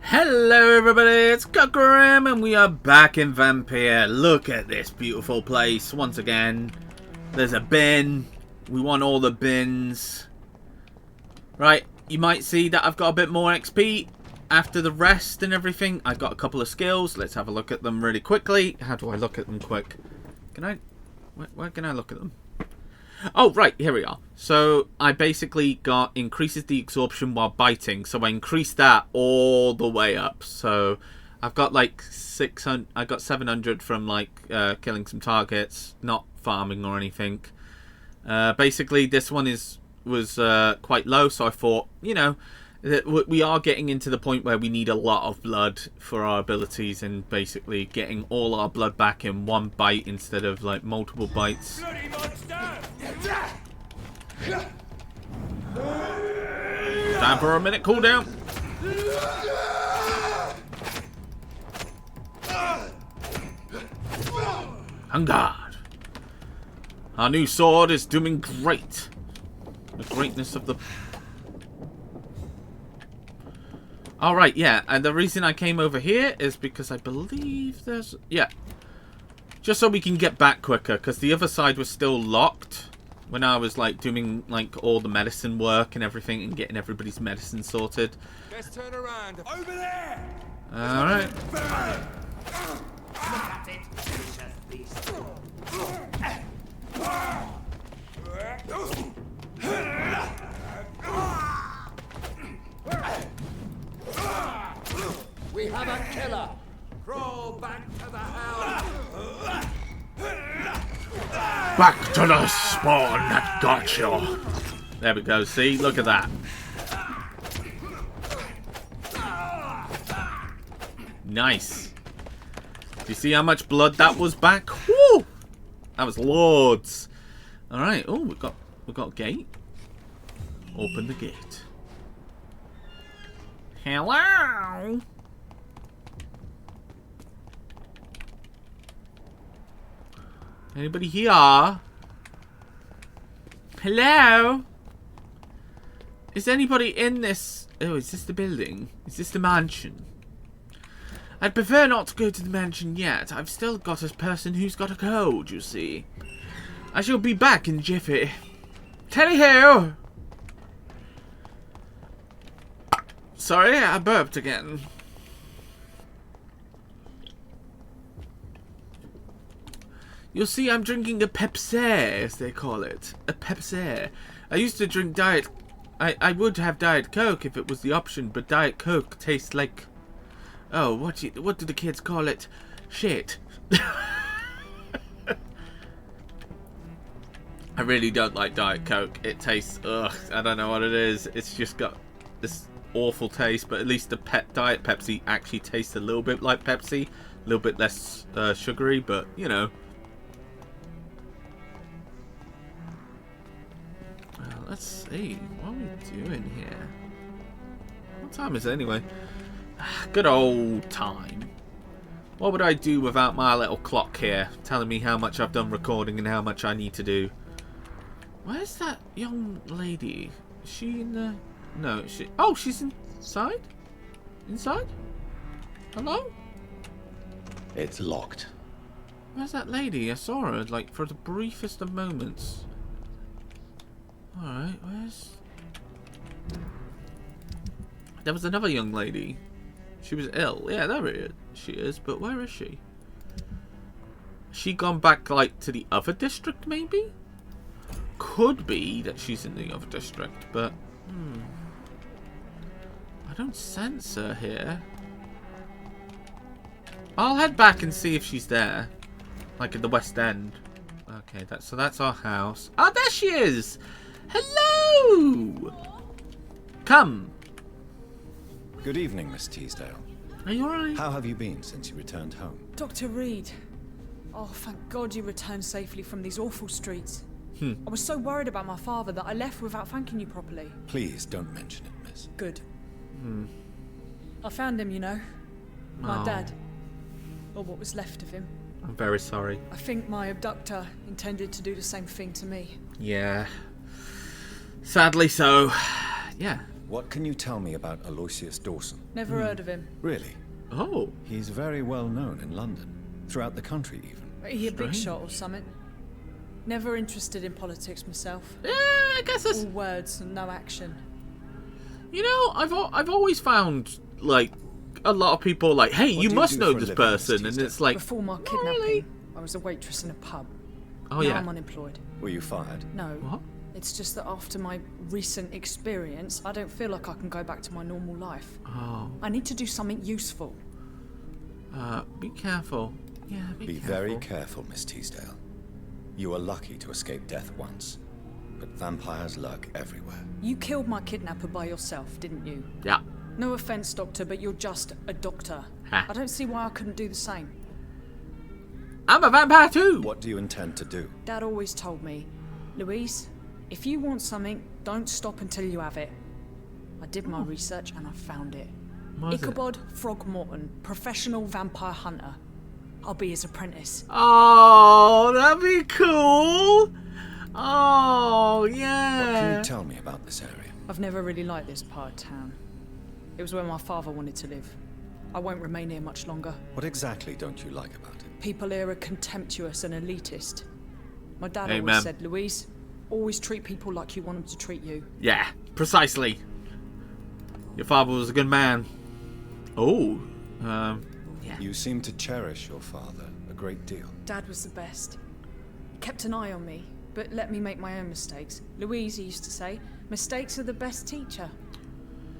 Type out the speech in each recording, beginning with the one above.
Hello everybody, it's Kokoro and we are back in Vampyr. Look at this beautiful place once again. There's a bin. We want all the bins. Right, you might see that I've got a bit more XP after the rest and everything. I got a couple of skills. Let's have a look at them really quickly. How do I look at them quick? Can I... Where can I look at them? Oh, right, here we are. So, I basically got increases the absorption while biting. So, I increased that all the way up. So, I've got like 600, I got 700 from like killing some targets, not farming or anything. Basically, this one was quite low. So, I thought, you know, that we are getting into the point where we need a lot of blood for our abilities, and basically getting all our blood back in one bite instead of like multiple bites. Bloody monster! Time for a minute cooldown. On guard. Our new sword is doing great. The greatness of the... Alright, yeah, and the reason I came over here is because I believe there's... Yeah. Just so we can get back quicker, because the other side was still locked when I was, like, doing, like, all the medicine work and everything and getting everybody's medicine sorted. Let's turn around. Over there! Alright. We have a killer! Crawl back to the house! Back to the spawn that got you. There we go, see? Look at that. Nice. Do you see how much blood that was back? Woo! That was loads. Alright, oh, we got a gate. Open the gate. Hello? Anybody here? Hello? Is anybody in this? Oh, is this the building? Is this the mansion? I'd prefer not to go to the mansion yet. I've still got a person who's got a cold, you see. I shall be back in jiffy. Tally-ho! Sorry, I burped again. You'll see I'm drinking a Pepsi, as they call it. A Pepsi. I used to drink Diet... I would have Diet Coke if it was the option, but Diet Coke tastes like... Oh, what do the kids call it? Shit. I really don't like Diet Coke. It tastes... Ugh, I don't know what it is. It's just got this awful taste, but at least the Diet Pepsi actually tastes a little bit like Pepsi. A little bit less sugary, but, you know... Let's see, what are we doing here? What time is it anyway? Good old time. What would I do without my little clock here, telling me how much I've done recording and how much I need to do? Where's that young lady? Is she in the... No, she... Oh, she's inside? Inside? Hello? It's locked. Where's that lady? I saw her, like, for the briefest of moments. Alright, where's... There was another young lady. She was ill. Yeah, there she is, but where is she? Has she gone back, like, to the other district, maybe? Could be that she's in the other district, but... I don't sense her here. I'll head back and see if she's there. Like, at the West End. Okay, so that's our house. Oh, there she is! Hello! Come. Good evening, Miss Teasdale. Are you alright? How have you been since you returned home? Dr. Reed. Oh, thank God you returned safely from these awful streets. I was so worried about my father that I left without thanking you properly. Please don't mention it, miss. Good. I found him, you know. My dad. Or what was left of him. I'm very sorry. I think my abductor intended to do the same thing to me. Yeah. Sadly so. Yeah. what can you tell me about Aloysius Dawson? Never heard of him. Really? Oh. He's very well known in London, throughout the country even. He a big Strange. shot or something? Never interested in politics myself. Yeah, I guess it's... All words and no action. You know, I've always found, like, a lot of people like, hey, What you do you must do know for a this living, Miss person, and Teasdale? it's like, Before my not kidnapping, really. I was a waitress in a pub. Oh, now yeah. I'm unemployed. Were you fired? No. What? It's just that after my recent experience, I don't feel like I can go back to my normal life. Oh. I need to do something useful. Be careful. Yeah, Be very careful, Miss Teasdale. You were lucky to escape death once, but vampires lurk everywhere. You killed my kidnapper by yourself, didn't you? Yeah. No offense, Doctor, but you're just a doctor. Ha. I don't see why I couldn't do the same. I'm a vampire too. What do you intend to do? Dad always told me, Louise, if you want something, don't stop until you have it. I did my research and I found it. What is it? Ichabod Throgmorton, professional vampire hunter. I'll be his apprentice. Oh, that'd be cool. Oh, What can yeah. you tell me about this area? I've never really liked this part of town. It was where my father wanted to live. I won't remain here much longer. What exactly don't you like about it? People here are contemptuous and elitist. My dad Amen. always said, Louise, always treat people like you want them to treat you. Yeah, precisely. Your father was a good man. Oh, yeah. You seem to cherish your father a great deal. Dad was the best. He kept an eye on me, but let me make my own mistakes. Louise, he used to say, mistakes are the best teacher.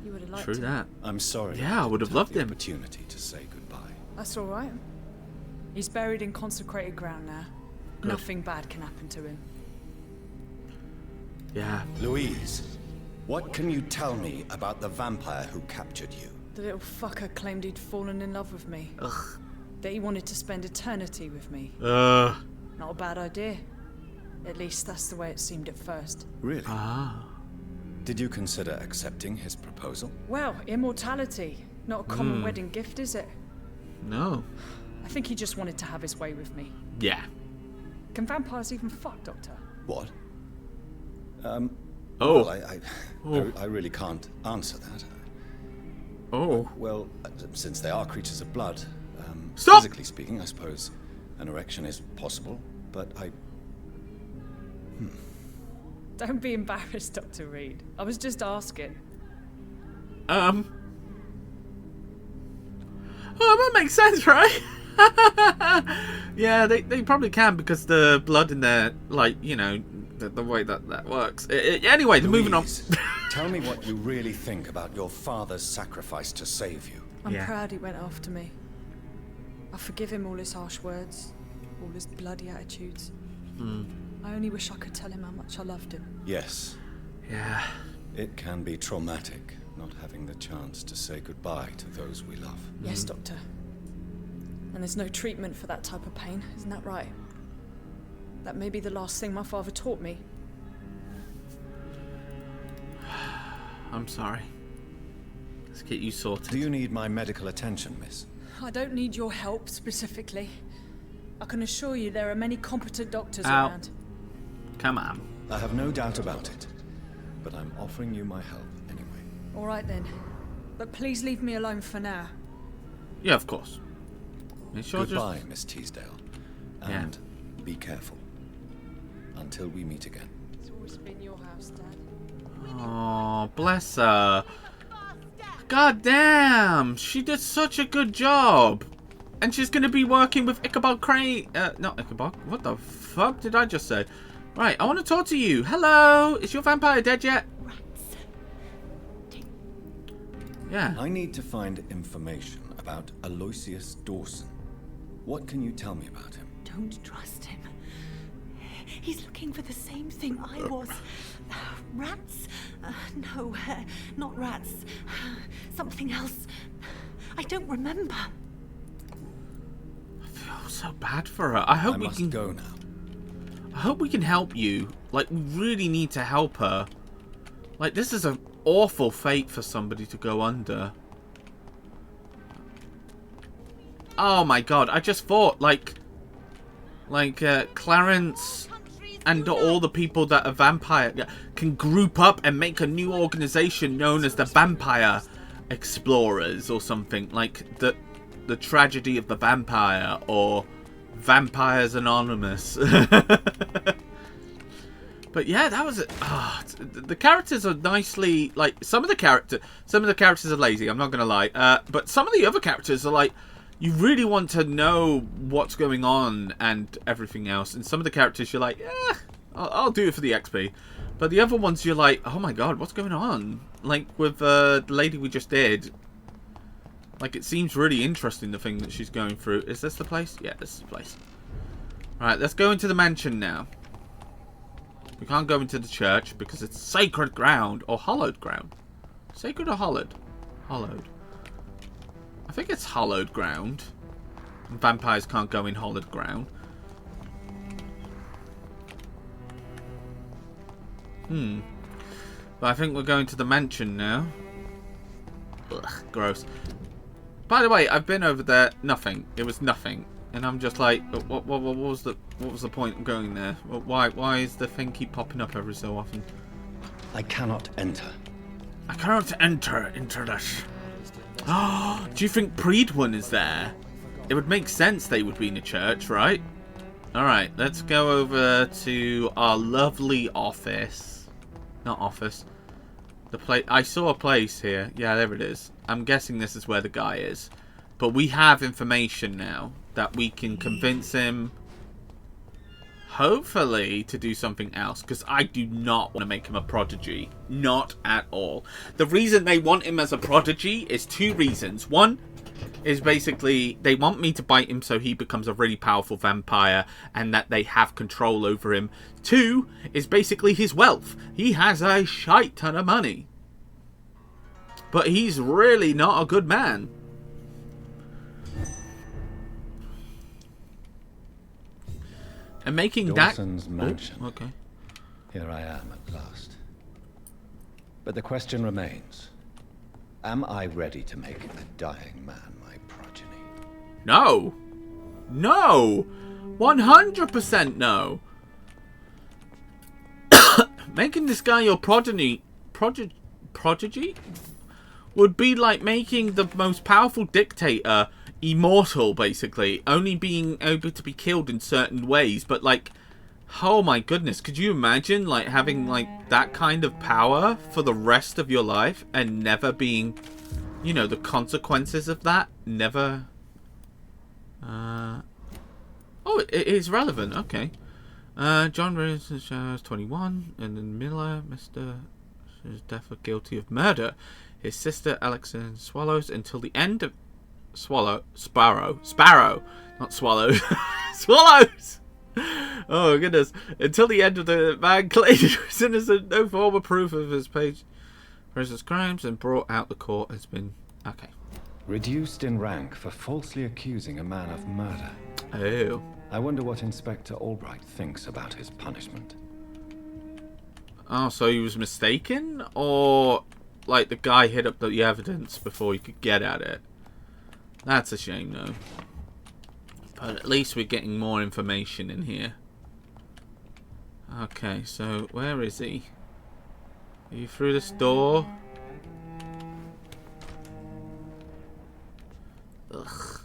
You would have liked True him. that. I'm sorry. Yeah, I would have didn't loved the him. opportunity to say goodbye. That's all right. He's buried in consecrated ground now. Good. Nothing bad can happen to him. Yeah. Louise, what can you tell me about the vampire who captured you? The little fucker claimed he'd fallen in love with me. Ugh. That he wanted to spend eternity with me. Uh. Not a bad idea. At least that's the way it seemed at first. Really? Ah. Did you consider accepting his proposal? Well, immortality. Not a common wedding gift, is it? No. I think he just wanted to have his way with me. Yeah. Can vampires even fuck, Doctor? What? Oh. Well, Oh. I really can't answer that. Oh. Well, since they are creatures of blood, Stop! physically speaking, I suppose an erection is possible, but Don't be embarrassed, Dr. Reed. I was just asking. Oh, that makes sense, right? Yeah, they probably can because the blood in there, like, you know, the way that works. Anyway, moving on. Louise, tell me what you really think about your father's sacrifice to save you. I'm Yeah. proud he went after me. I forgive him all his harsh words, all his bloody attitudes. I only wish I could tell him how much I loved him. Yes, Yeah. it can be traumatic not having the chance to say goodbye to those we love. Yes, Doctor. And there's no treatment for that type of pain, isn't that right? That may be the last thing my father taught me. I'm sorry. Let's get you sorted. Do you need my medical attention, miss? I don't need your help specifically. I can assure you there are many competent doctors Ow. around. Come on. I have no doubt about it, but I'm offering you my help anyway. All right then. But please leave me alone for now. Yeah, of course. Make sure Goodbye, Miss Teasdale, Yeah. and be careful. Until we meet again. It's always been your house, Dad. Oh, bless her. God damn, she did such a good job. And she's gonna be working with Ichabod Crane. Not Ichabod. What the fuck did I just say? Right, I want to talk to you. Hello, is your vampire dead yet? Yeah. I need to find information about Aloysius Dawson. What can you tell me about him? Don't trust him. He's looking for the same thing I was. Rats? No, not rats. Something else. I don't remember. I feel so bad for her. I hope I we must can go now. I hope we can help you. Like, we really need to help her. Like, this is an awful fate for somebody to go under. Oh my god, I just thought, like Clarence and all the people that are vampire can group up and make a new organization known as the Vampire Explorers or something, like the tragedy of the vampire or Vampires Anonymous. But yeah, that was the characters are nicely, like, some of the characters are lazy, I'm not gonna lie, but some of the other characters are like, you really want to know what's going on and everything else, and some of the characters you're like, yeah, I'll do it for the XP, but the other ones you're like, oh my god, what's going on? Like with the lady we just did, like, it seems really interesting, the thing that she's going through. Is this the place? Yeah, this is the place. Alright, let's go into the mansion now. We can't go into the church because it's sacred ground or hallowed ground. Sacred or hallowed? Hallowed. I think it's hallowed ground. Vampires can't go in hallowed ground. But I think we're going to the mansion now. Ugh, gross. By the way, I've been over there. Nothing. It was nothing. And I'm just like, what was the point of going there? Why is the thing keep popping up every so often? I cannot enter. I cannot enter into this. Oh, do you think Preedwin is there? It would make sense they would be in a church, right? Alright, let's go over to our lovely office. Not office. The place. I saw a place here. Yeah, there it is. I'm guessing this is where the guy is. But we have information now that we can convince him, hopefully, to do something else. Because I do not want to make him a prodigy. Not at all. The reason they want him as a prodigy is two reasons. One is basically they want me to bite him so he becomes a really powerful vampire and that they have control over him. Two is basically his wealth. He has a shite ton of money. But he's really not a good man. And making Dawson's mansion. Oh, okay. Here I am at last. But the question remains. Am I ready to make a dying man my progeny? No. No. 100% no. Making this guy your progeny would be like making the most powerful dictator immortal, basically, only being able to be killed in certain ways. But like, oh my goodness, could you imagine like having like that kind of power for the rest of your life and never being, you know, the consequences of that never oh, it is relevant. Okay. John Rose is 21, and then Miller, Mr. is definitely guilty of murder. His sister Alexandra Swallows until the end of Sparrow, not swallows. Swallows. Oh goodness! Until the end of the man claimed he was innocent, no form of proof of his his crimes, and brought out the court has been okay. Reduced in rank for falsely accusing a man of murder. Oh. I wonder what Inspector Albright thinks about his punishment. Oh, so he was mistaken, or like the guy hid up the evidence before he could get at it. That's a shame, though. But at least we're getting more information in here. Okay, so where is he? Are you through this door? Ugh.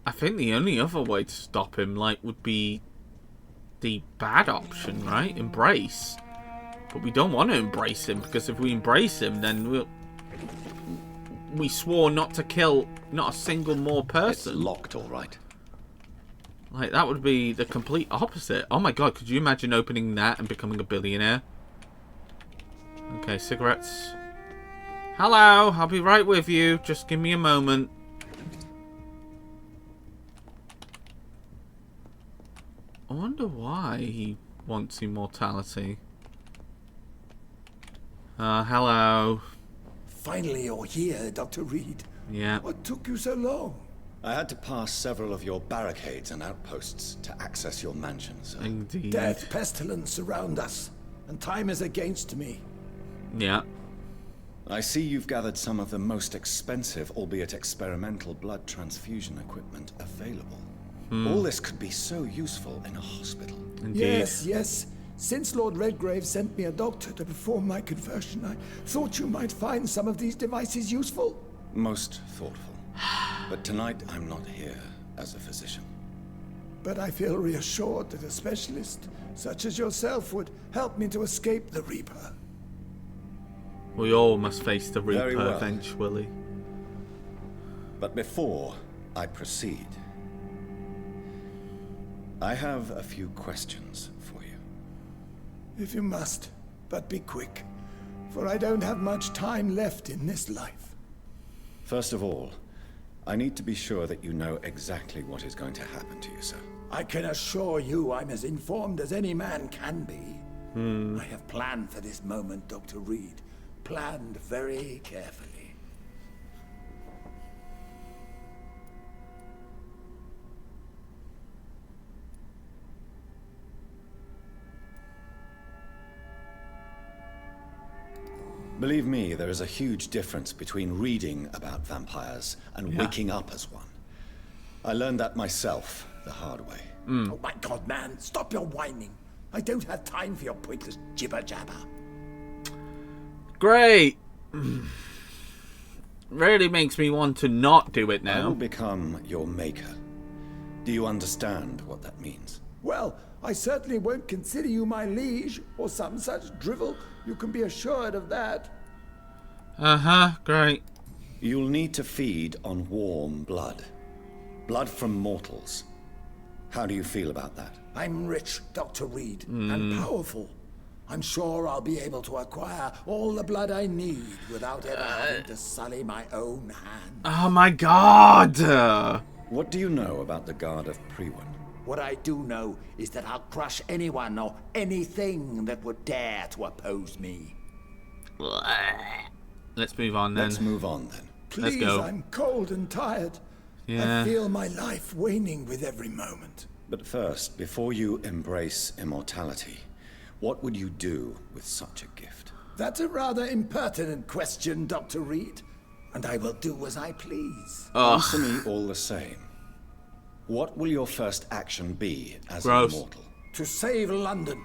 I think the only other way to stop him, like, would be the bad option, right? Embrace. But we don't want to embrace him, because if we embrace him, then we swore not to kill not a single more person. It's locked, all right. Like, that would be the complete opposite. Oh my god, could you imagine opening that and becoming a billionaire? Okay, cigarettes. Hello, I'll be right with you. Just give me a moment. I wonder why he wants immortality. Hello. Finally you're here, Dr. Reed. Yeah. What took you so long? I had to pass several of your barricades and outposts to access your mansion, sir. Indeed. Death, pestilence surround us, and time is against me. Yeah. I see you've gathered some of the most expensive, albeit experimental, blood transfusion equipment available. All this could be so useful in a hospital. Indeed. Yes, yes. Since Lord Redgrave sent me a doctor to perform my conversion, I thought you might find some of these devices useful. Most thoughtful. But tonight I'm not here as a physician. But I feel reassured that a specialist such as yourself would help me to escape the Reaper. We all must face the Very Reaper well. eventually. But before I proceed, I have a few questions for you. If you must, but be quick, for I don't have much time left in this life. First of all, I need to be sure that you know exactly what is going to happen to you, sir. I can assure you I'm as informed as any man can be. I have planned for this moment, Dr. Reed. Planned very carefully. Believe me, there is a huge difference between reading about vampires and waking up as one. I learned that myself the hard way. Oh my God, man, stop your whining. I don't have time for your pointless jibber-jabber. Great. Really makes me want to not do it I will now. become your maker. Do you understand what that means? Well, I certainly won't consider you my liege, or some such drivel. You can be assured of that. Great. You'll need to feed on warm blood. Blood from mortals. How do you feel about that? I'm rich, Dr. Reed, and powerful. I'm sure I'll be able to acquire all the blood I need without ever having to sully my own hand. Oh my God. What do you know about the Guard of Priwen? What I do know is that I'll crush anyone or anything that would dare to oppose me. Let's move on then. Let's move on then. Please, go. I'm cold and tired. Yeah. I feel my life waning with every moment. But first, before you embrace immortality, what would you do with such a gift? That's a rather impertinent question, Dr. Reed. And I will do as I please. Answer me all the same. What will your first action be as an Gross. immortal? To save London,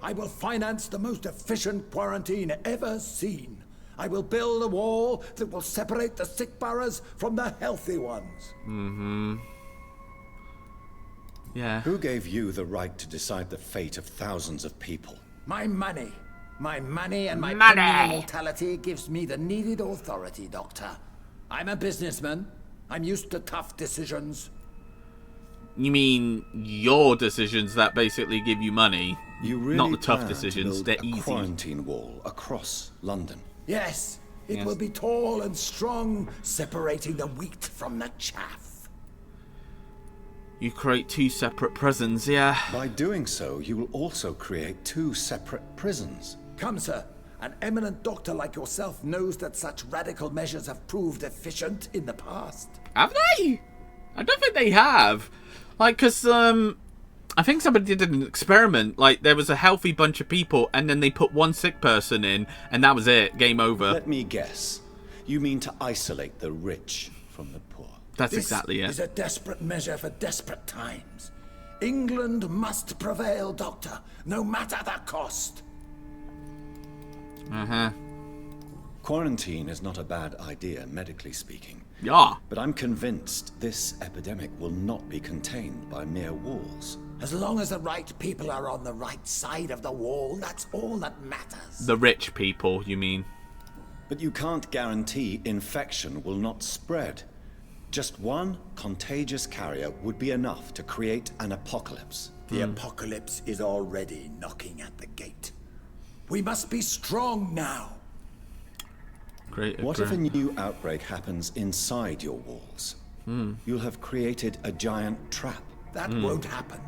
I will finance the most efficient quarantine ever seen. I will build a wall that will separate the sick boroughs from the healthy ones. Yeah. Who gave you the right to decide the fate of thousands of people? My money. My money and my Money. pending immortality gives me the needed authority, Doctor. I'm a businessman. I'm used to tough decisions. You mean your decisions that basically give you money? You really Not the tough plan to decisions. build They're a easy. quarantine wall across London? Yes, it Yes. will be tall and strong, separating the wheat from the chaff. You create two separate prisons, yeah. By doing so, you will also create two separate prisons. Come, sir. An eminent doctor like yourself knows that such radical measures have proved efficient in the past. Have they? I don't think they have. Like, because, I think somebody did an experiment. Like, there was a healthy bunch of people, and then they put one sick person in, and that was it. Game over. Let me guess. You mean to isolate the rich from the poor? That's This exactly is it. a desperate measure for desperate times. England must prevail, Doctor, no matter the cost. Quarantine is not a bad idea, medically speaking. Yeah. But I'm convinced this epidemic will not be contained by mere walls. As long as the right people are on the right side of the wall, that's all that matters. The rich people, you mean? But you can't guarantee infection will not spread. Just one contagious carrier would be enough to create an apocalypse. The apocalypse is already knocking at the gate. We must be strong now. Great. What if a new outbreak happens inside your walls? You'll have created a giant trap. That won't happen.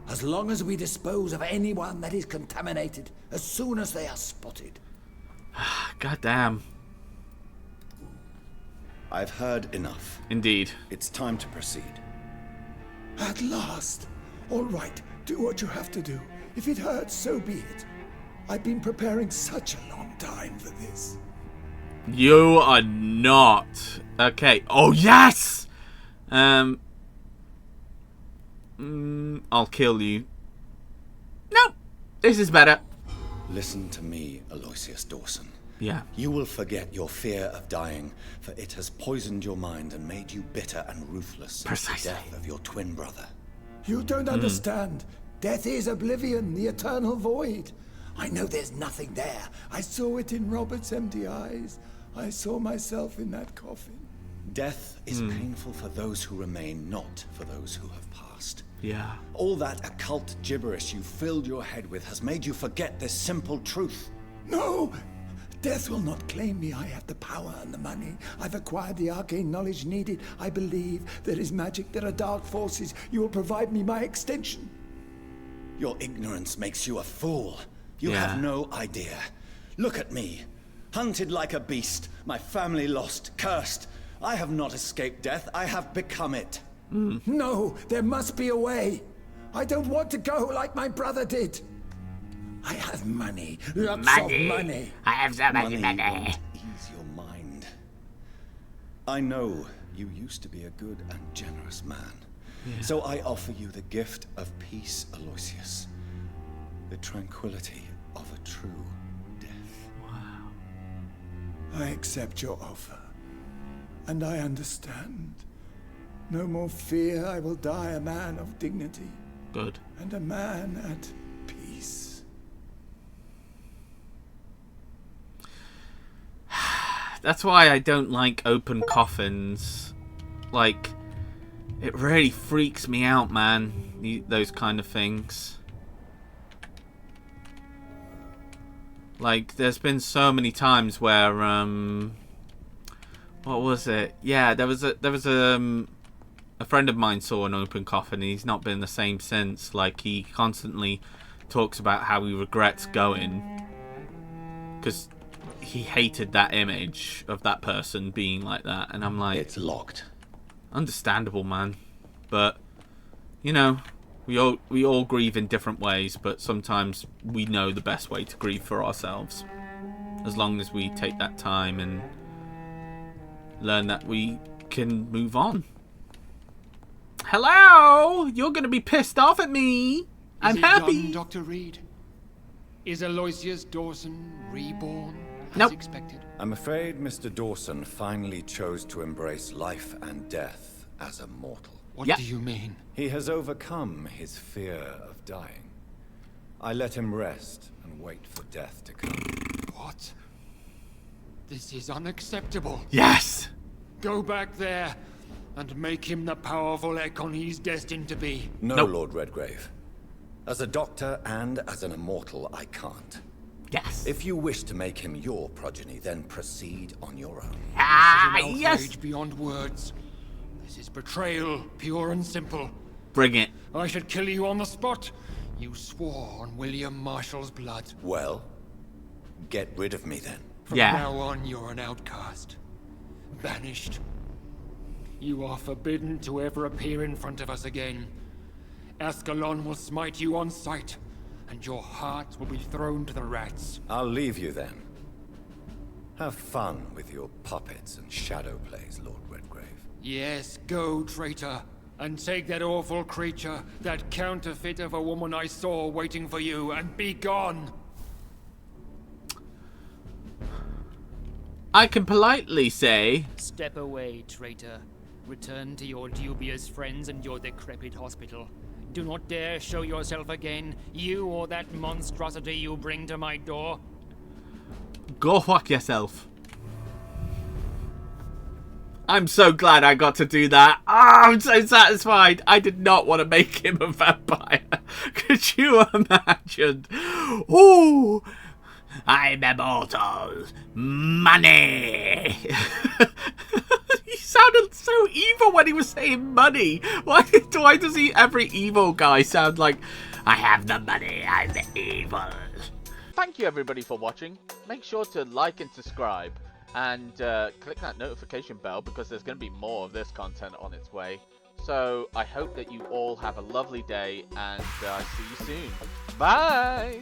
As long as we dispose of anyone that is contaminated as soon as they are spotted. God damn. I've heard enough. Indeed. It's time to proceed. At last. All right, do what you have to do. If it hurts, so be it. I've been preparing such a long time for this. You are not. Okay. Oh, yes! I'll kill you. Nope. This is better. Listen to me, Aloysius Dawson. Yeah. You will forget your fear of dying, for it has poisoned your mind and made you bitter and ruthless. Precisely. The death of your twin brother. You don't understand. Death is oblivion, the eternal void. I know there's nothing there. I saw it in Robert's empty eyes. I saw myself in that coffin. Death is painful for those who remain, not for those who have passed. Yeah. All that occult gibberish you filled your head with has made you forget this simple truth. No! Death will not claim me. I have the power and the money. I've acquired the arcane knowledge needed. I believe there is magic, there are dark forces. You will provide me my extension. Your ignorance makes you a fool. You Yeah. have no idea. Look at me. Hunted like a beast, my family lost, cursed. I have not escaped death, I have become it. No, there must be a way. I don't want to go like my brother did. I have money, lots of money. I have so much Money money. won't ease your mind. I know you used to be a good and generous man. So I offer you the gift of peace, Aloysius. The tranquility of a true death. I accept your offer. And I understand. No more fear, I will die a man of dignity. Good. And a man at peace. That's why I don't like open coffins. Like, it really freaks me out, man. Those kind of things. Like, there's been so many times where, what was it? Yeah, there was a friend of mine saw an open coffin, and he's not been the same since. Like, he constantly talks about how he regrets going, because he hated that image of that person being like that. And I'm like, It's locked. understandable, man. But, you know, we all grieve in different ways, but sometimes we know the best way to grieve for ourselves. As long as we take that time and learn that we can move on. Hello! You're gonna be pissed off at me! I'm Is it happy! done, Dr. Reed? Is Aloysius Dawson reborn as Nope. expected? I'm afraid Mr. Dawson finally chose to embrace life and death as a mortal. What Yeah. do you mean? He has overcome his fear of dying. I let him rest and wait for death to come. What? This is unacceptable. Yes! Go back there and make him the powerful Ekon he's destined to be. No, Nope. Lord Redgrave. As a doctor and as an immortal, I can't. Yes! If you wish to make him your progeny, then proceed on your own. Ah, This is an yes! outrage beyond words. This is betrayal, pure and simple. Bring it. I should kill you on the spot. You swore on William Marshall's blood. Well, get rid of me then. From Yeah. now on, you're an outcast. Banished. You are forbidden to ever appear in front of us again. Ascalon will smite you on sight, and your heart will be thrown to the rats. I'll leave you then. Have fun with your puppets and shadow plays, Lord Redgrave. Yes, go, traitor, and take that awful creature, that counterfeit of a woman I saw waiting for you, and be gone! I can politely say, Step away, traitor. Return to your dubious friends and your decrepit hospital. Do not dare show yourself again, you or that monstrosity you bring to my door. go fuck yourself. I'm so glad I got to do that. Ah, I'm so satisfied. I did not want to make him a vampire. Could you imagine? Ooh, I'm immortal. Money. He sounded so evil when he was saying money. Why does every evil guy sound like, I have the money, I'm evil? Thank you everybody for watching. Make sure to like and subscribe. And click that notification bell because there's going to be more of this content on its way. So I hope that you all have a lovely day and see you soon. Bye!